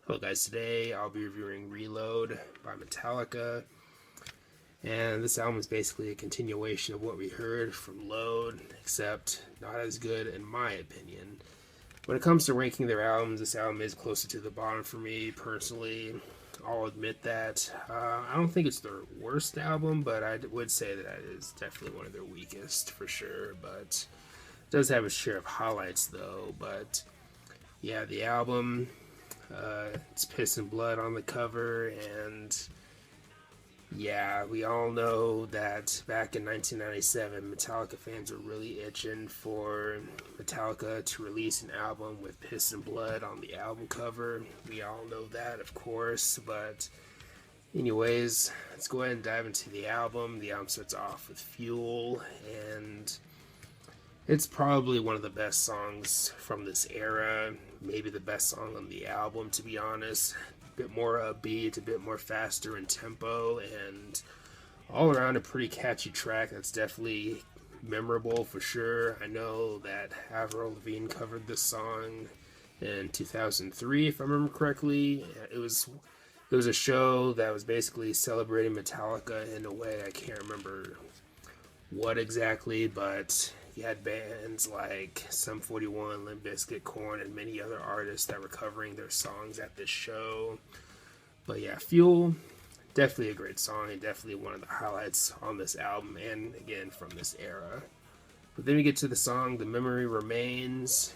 Hello guys, today I'll be reviewing Reload by Metallica, and this album is basically a continuation of what we heard from Load, except not as good in my opinion. When it comes to ranking their albums, this album is closer to the bottom for me personally. I'll admit that. I don't think it's their worst album, but I would say that it is definitely one of their weakest for sure, but it does have a share of highlights though. But yeah, the album, it's piss and blood on the cover, and yeah, we all know that back in 1997, Metallica fans were really itching for Metallica to release an album with piss and blood on the album cover. We all know that, of course, but anyways, let's go ahead and dive into the album. The album starts off with Fuel, and it's probably one of the best songs from this era. Maybe the best song on the album, to be honest. A bit more upbeat, a bit more faster in tempo, and all around a pretty catchy track that's definitely memorable for sure. I know that Avril Lavigne covered this song in 2003, if I remember correctly. It was a show that was basically celebrating Metallica in a way I can't remember what exactly, but you had bands like Sum 41, Limp Bizkit, Korn, and many other artists that were covering their songs at this show. But yeah, Fuel, definitely a great song and definitely one of the highlights on this album and again from this era. But then we get to the song The Memory Remains,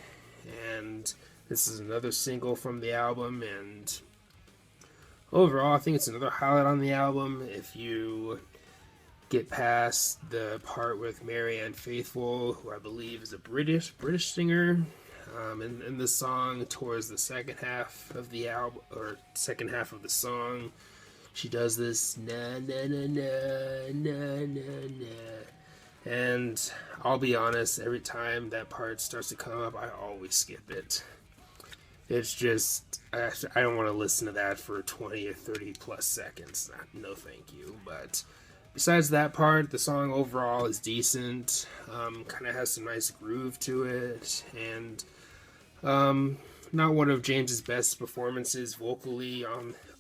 and this is another single from the album, and overall I think it's another highlight on the album. If you get past the part with Marianne Faithfull, who I believe is a British singer, in the song towards the second half of the album or second half of the song, she does this na na na na na na na, and I'll be honest, every time that part starts to come up, I always skip it. It's just I don't want to listen to that for 20 or 30 plus seconds. No, thank you. But besides that part, the song overall is decent. Kind of has some nice groove to it, and not one of James's best performances vocally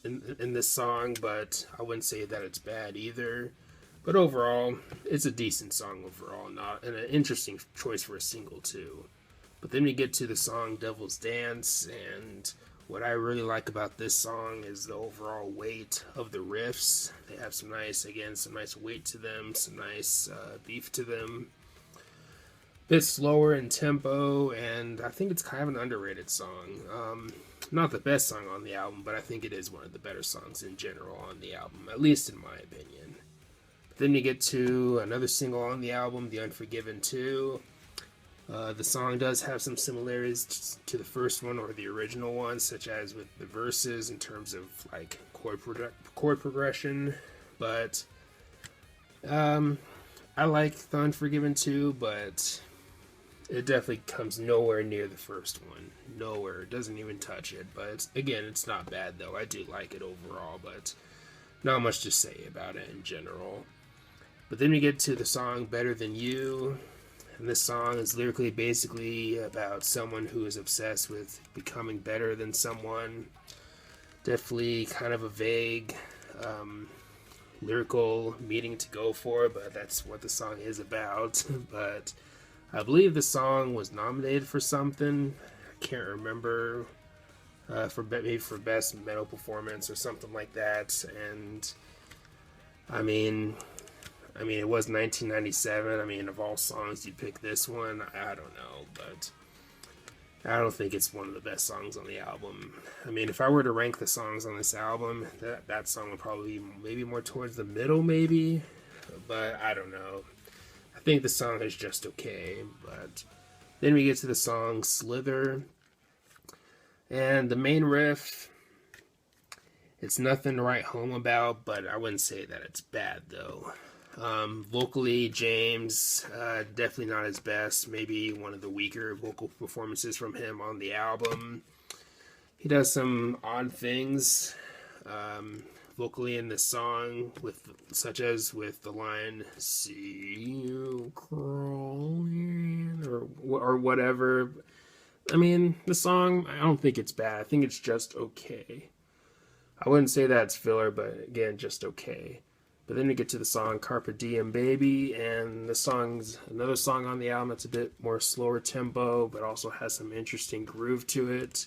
in this song, but I wouldn't say that it's bad either. But overall, it's a decent song overall, not and an interesting choice for a single too. But then we get to the song Devil's Dance, and what I really like about this song is the overall weight of the riffs. They have some nice weight to them, some nice beef to them. A bit slower in tempo, and I think it's kind of an underrated song. Not the best song on the album, but I think it is one of the better songs in general on the album, at least in my opinion. But then you get to another single on the album, The Unforgiven 2. The song does have some similarities to the first one or the original one, such as with the verses in terms of like chord progression. But I like The Unforgiven too, but it definitely comes nowhere near the first one. Nowhere. It doesn't even touch it. But again, it's not bad though. I do like it overall, but not much to say about it in general. But then we get to the song Better Than You. And this song is lyrically basically about someone who is obsessed with becoming better than someone. Definitely kind of a vague lyrical meaning to go for, but that's what the song is about. But I believe the song was nominated for something. I can't remember. Maybe for best metal performance or something like that. And I mean, it was 1997. I mean, of all songs, you'd pick this one. I don't know, but I don't think it's one of the best songs on the album. I mean, if I were to rank the songs on this album, that song would probably be maybe more towards the middle, maybe. But I don't know. I think the song is just okay. But then we get to the song Slither. And the main riff, it's nothing to write home about, but I wouldn't say that it's bad, though. Vocally, James, definitely not his best. Maybe one of the weaker vocal performances from him on the album. He does some odd things vocally in this song, such as with the line "See you crawling" or whatever. I mean, the song, I don't think it's bad. I think it's just okay. I wouldn't say that it's filler, but again, just okay. But then you get to the song Carpe Diem Baby, and the song's another song on the album that's a bit more slower tempo, but also has some interesting groove to it.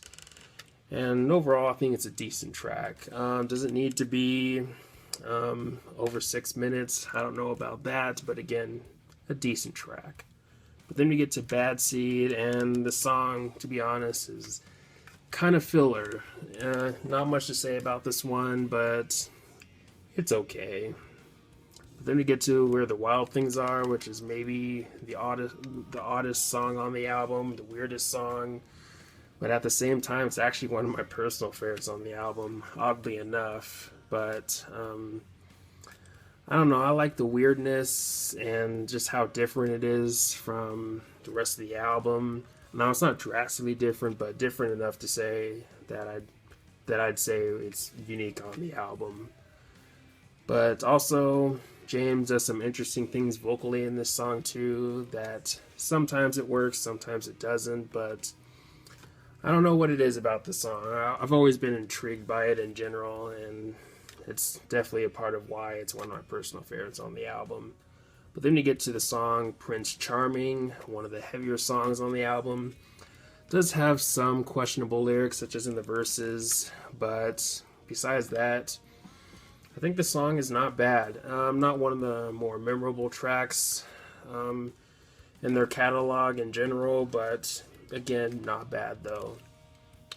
And overall, I think it's a decent track. Does it need to be over 6 minutes? I don't know about that, but again, a decent track. But then we get to Bad Seed, and the song, to be honest, is kind of filler. Not much to say about this one, but it's okay. But then we get to Where the Wild Things Are, which is maybe the oddest song on the album, the weirdest song. But at the same time, it's actually one of my personal favorites on the album, oddly enough. But I don't know, I like the weirdness and just how different it is from the rest of the album. Now, it's not drastically different, but different enough to say that I'd say it's unique on the album. But also, James does some interesting things vocally in this song too, that sometimes it works, sometimes it doesn't, but I don't know what it is about the song. I've always been intrigued by it in general, and it's definitely a part of why it's one of my personal favorites on the album. But then you get to the song Prince Charming, one of the heavier songs on the album. It does have some questionable lyrics, such as in the verses, but besides that, I think the song is not bad. Not one of the more memorable tracks in their catalog in general, but again, not bad though.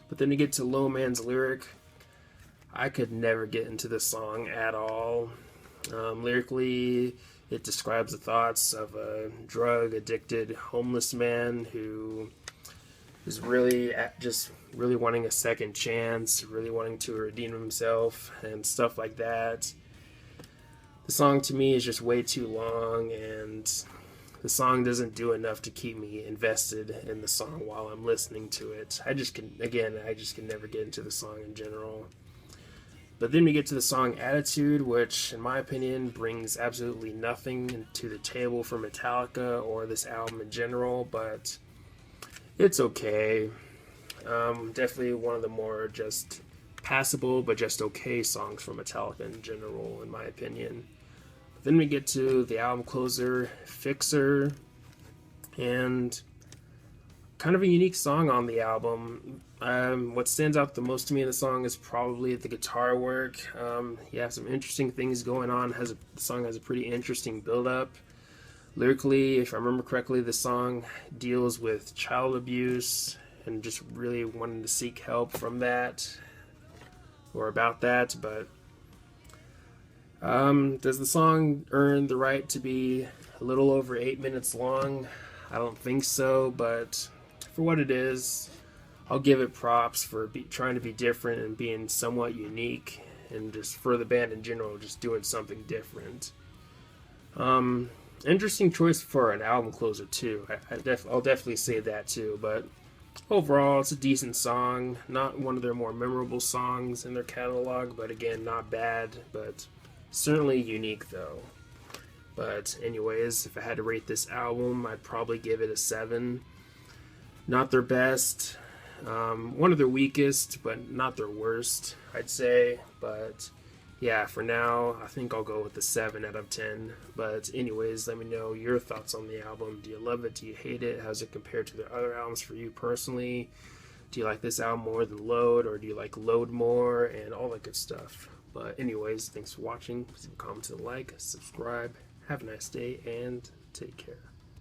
But then you get to Low Man's Lyric. I could never get into this song at all. Lyrically, it describes the thoughts of a drug-addicted homeless man who is just really wanting a second chance, really wanting to redeem himself, and stuff like that. The song to me is just way too long, and the song doesn't do enough to keep me invested in the song while I'm listening to it. I just can never get into the song in general. But then we get to the song Attitude, which, in my opinion, brings absolutely nothing to the table for Metallica or this album in general, but it's okay. Definitely one of the more just passable but just okay songs from Metallica in general, in my opinion. Then we get to the album closer, Fixer, and kind of a unique song on the album. What stands out the most to me in the song is probably the guitar work. You have some interesting things going on. The song has a pretty interesting build-up. Lyrically, if I remember correctly, the song deals with child abuse and just really wanting to seek help from that or about that. But does the song earn the right to be a little over 8 minutes long? I don't think so, but for what it is, I'll give it props for trying to be different and being somewhat unique, and just for the band in general, just doing something different. Interesting choice for an album closer too. I'll definitely say that too. But overall, it's a decent song. Not one of their more memorable songs in their catalog, but again, not bad. But certainly unique though. But anyways, if I had to rate this album, I'd probably give it a 7. Not their best. One of their weakest, but not their worst, I'd say. But yeah, for now, I think I'll go with the 7 out of 10. But anyways, let me know your thoughts on the album. Do you love it? Do you hate it? How's it compared to their other albums for you personally? Do you like this album more than Load, or do you like Load more, and all that good stuff? But anyways, thanks for watching. Please leave a comment and like, subscribe. Have a nice day, and take care.